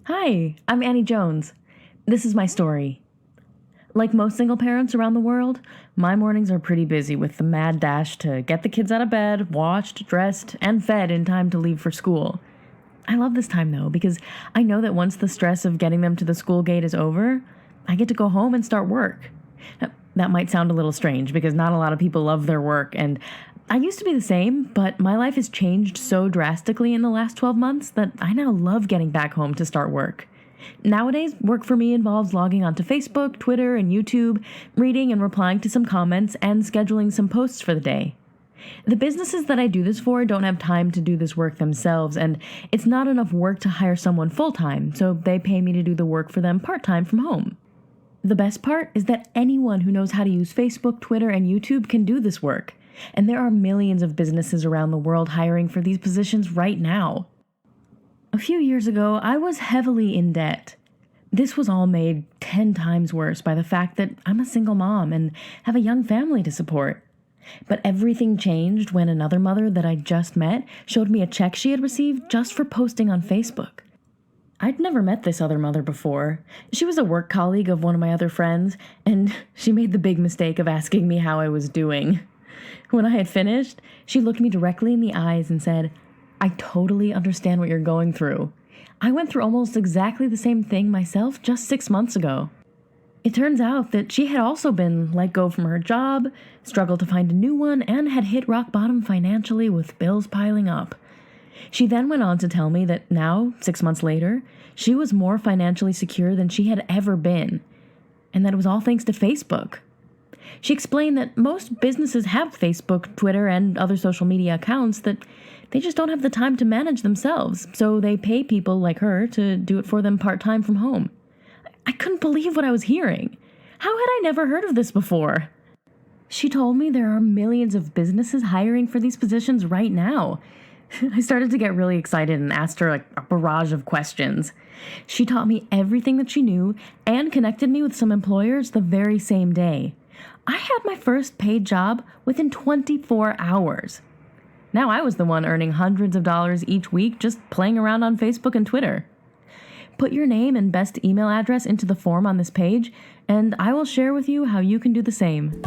Hi, I'm Annie Jones. This is my story. Like most single parents around the world, my mornings are pretty busy with the mad dash to get the kids out of bed, washed, dressed, and fed in time to leave for school. I love this time though, because I know that once the stress of getting them to the school gate is over, I get to go home and start work. Now, that might sound a little strange because not a lot of people love their work, and I used to be the same, but my life has changed so drastically in the last 12 months that I now love getting back home to start work. Nowadays, work for me involves logging onto Facebook, Twitter, and YouTube, reading and replying to some comments, and scheduling some posts for the day. The businesses that I do this for don't have time to do this work themselves, and it's not enough work to hire someone full-time, so they pay me to do the work for them part-time from home. The best part is that anyone who knows how to use Facebook, Twitter, and YouTube can do this work. And there are millions of businesses around the world hiring for these positions right now. A few years ago, I was heavily in debt. This was all made 10 times worse by the fact that I'm a single mom and have a young family to support. But everything changed when another mother that I just met showed me a check she had received just for posting on Facebook. I'd never met this other mother before. She was a work colleague of one of my other friends, and she made the big mistake of asking me how I was doing. When I had finished, she looked me directly in the eyes and said, "I totally understand what you're going through. I went through almost exactly the same thing myself just 6 months ago." It turns out that she had also been let go from her job, struggled to find a new one, and had hit rock bottom financially with bills piling up. She then went on to tell me that now, 6 months later, she was more financially secure than she had ever been, and that it was all thanks to Facebook. She explained that most businesses have Facebook, Twitter, and other social media accounts that they just don't have the time to manage themselves, so they pay people like her to do it for them part-time from home. I couldn't believe what I was hearing. How had I never heard of this before? She told me there are millions of businesses hiring for these positions right now. I started to get really excited and asked her a barrage of questions. She taught me everything that she knew and connected me with some employers the very same day. I had my first paid job within 24 hours. Now I was the one earning hundreds of dollars each week just playing around on Facebook and Twitter. Put your name and best email address into the form on this page, and I will share with you how you can do the same.